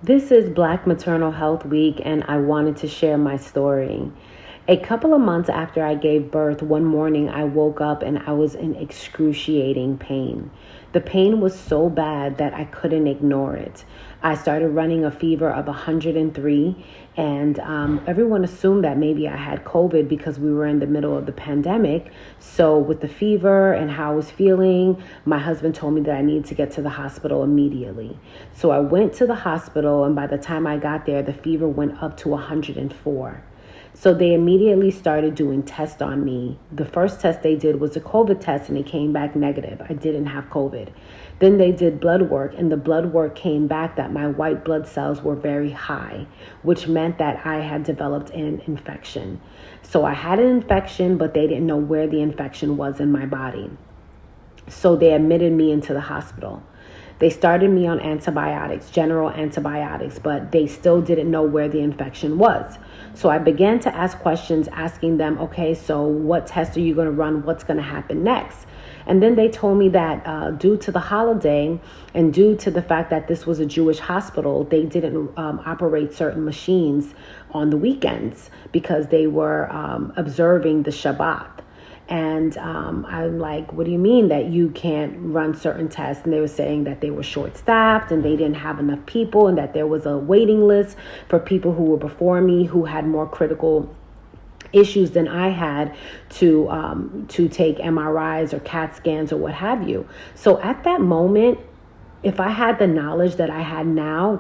This is Black Maternal Health Week, and I wanted to share my story. A couple of months after I gave birth, one morning I woke up and I was in excruciating pain. The pain was so bad that I couldn't ignore it. I started running a fever of 103, and everyone assumed that maybe I had COVID because we were in the middle of the pandemic. So with the fever and how I was feeling, my husband told me that I needed to get to the hospital immediately. So I went to the hospital, and by the time I got there, the fever went up to 104. So they immediately started doing tests on me. The first test they did was a COVID test, and it came back negative. I didn't have COVID. Then they did blood work, and the blood work came back that my white blood cells were very high, which meant that I had developed an infection. So I had an infection, but they didn't know where the infection was in my body. So they admitted me into the hospital. They started me on antibiotics, general antibiotics, but they still didn't know where the infection was. So I began to ask questions, asking them, okay, so what test are you going to run? What's going to happen next? And then they told me that due to the holiday and due to the fact that this was a Jewish hospital, they didn't operate certain machines on the weekends because they were observing the Shabbat. And I'm like, what do you mean that you can't run certain tests? And they were saying that they were short-staffed and they didn't have enough people, and that there was a waiting list for people who were before me who had more critical issues than I had to take MRIs or CAT scans or what have you. So at that moment, if I had the knowledge that I have now,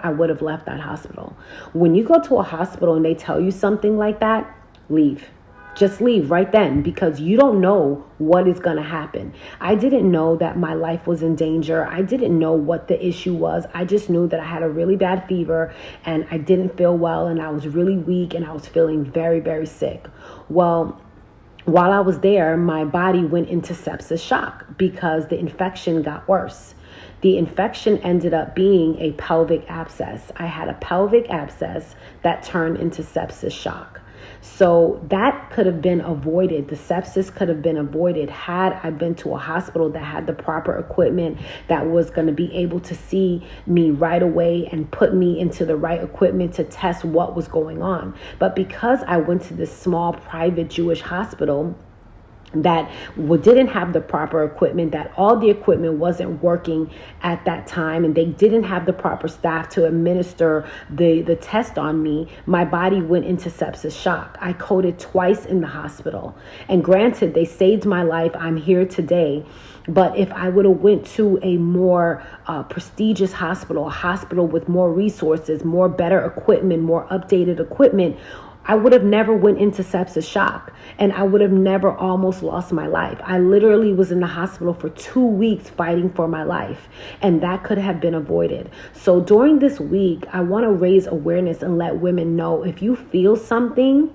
I would have left that hospital. When you go to a hospital and they tell you something like that, leave. Just leave right then, because you don't know what is going to happen. I didn't know that my life was in danger. I didn't know what the issue was. I just knew that I had a really bad fever and I didn't feel well, and I was really weak and I was feeling very, very sick. Well, while I was there, my body went into sepsis shock because the infection got worse. The infection ended up being a pelvic abscess. I had a pelvic abscess that turned into sepsis shock. So that could have been avoided. The sepsis could have been avoided had I been to a hospital that had the proper equipment, that was going to be able to see me right away and put me into the right equipment to test what was going on. But because I went to this small private Jewish hospital that didn't have the proper equipment, that all the equipment wasn't working at that time, and they didn't have the proper staff to administer the test on me, my body went into sepsis shock. I coded twice in the hospital. And granted, they saved my life. I'm here today. But if I would have went to a more prestigious hospital, a hospital with more resources, more better equipment, more updated equipment, I would have never went into sepsis shock, and I would have never almost lost my life. I literally was in the hospital for 2 weeks fighting for my life, and that could have been avoided. So during this week, I want to raise awareness and let women know, if you feel something,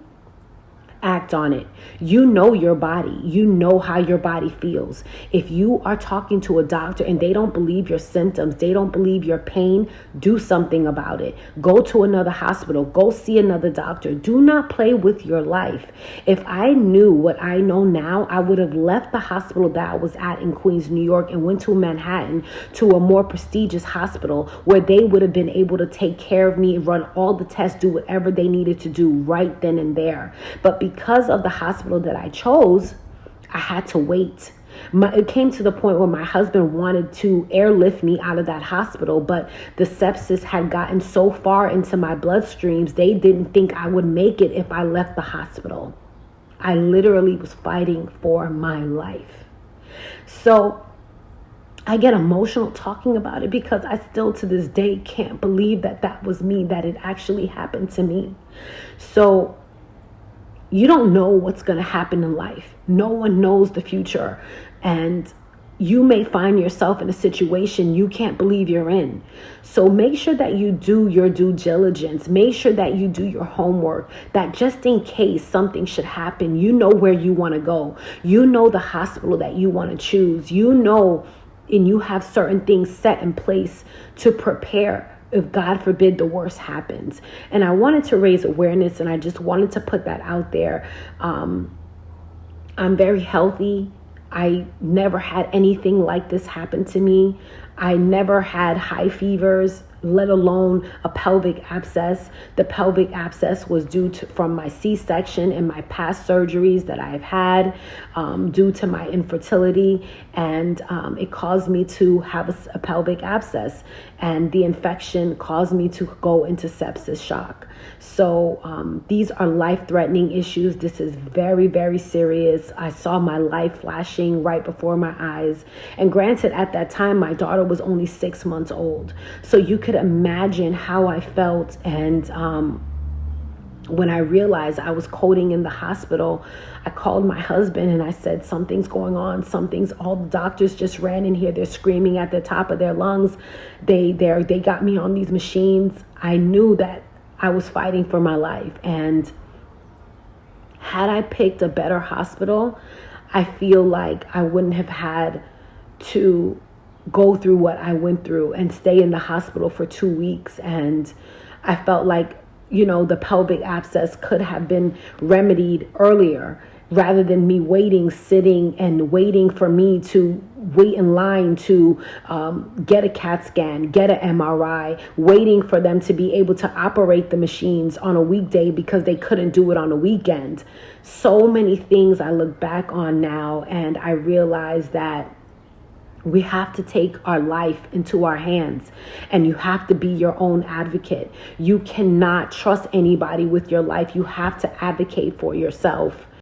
act on it. You know your body. You know how your body feels. If you are talking to a doctor and they don't believe your symptoms, they don't believe your pain, do something about it. Go to another hospital. Go see another doctor. Do not play with your life. If I knew what I know now, I would have left the hospital that I was at in Queens, New York, and went to Manhattan to a more prestigious hospital where they would have been able to take care of me, run all the tests, do whatever they needed to do right then and there. But because of the hospital that I chose, I had to wait. It came to the point where my husband wanted to airlift me out of that hospital, but the sepsis had gotten so far into my bloodstreams, they didn't think I would make it if I left the hospital. I literally was fighting for my life. So I get emotional talking about it because I still to this day can't believe that that was me, that it actually happened to me. So you don't know what's going to happen in life. No one knows the future. And you may find yourself in a situation you can't believe you're in. So make sure that you do your due diligence. Make sure that you do your homework, that just in case something should happen, you know where you want to go. You know the hospital that you want to choose. You know, and you have certain things set in place to prepare if God forbid the worst happens. And I wanted to raise awareness, and I just wanted to put that out there. I'm very healthy. I never had anything like this happen to me. I never had high fevers. let alone a pelvic abscess. The pelvic abscess was due to from my C-section and my past surgeries that I've had due to my infertility, and it caused me to have a pelvic abscess, and the infection caused me to go into sepsis shock. So these are life-threatening issues. This is very, very serious. I saw my life flashing right before my eyes. And granted, at that time, my daughter was only 6 months old. So you could imagine how I felt. And when I realized I was coding in the hospital, I called my husband and I said, something's going on. All the doctors just ran in here. They're screaming at the top of their lungs. They got me on these machines. I knew that I was fighting for my life. And had I picked a better hospital, I feel like I wouldn't have had to go through what I went through and stay in the hospital for 2 weeks. And I felt like, the pelvic abscess could have been remedied earlier, rather than me sitting and waiting for me to wait in line to get a CAT scan, get an MRI, waiting for them to be able to operate the machines on a weekday because they couldn't do it on a weekend. So many things I look back on now, and I realize that we have to take our life into our hands, and you have to be your own advocate. You cannot trust anybody with your life. You have to advocate for yourself.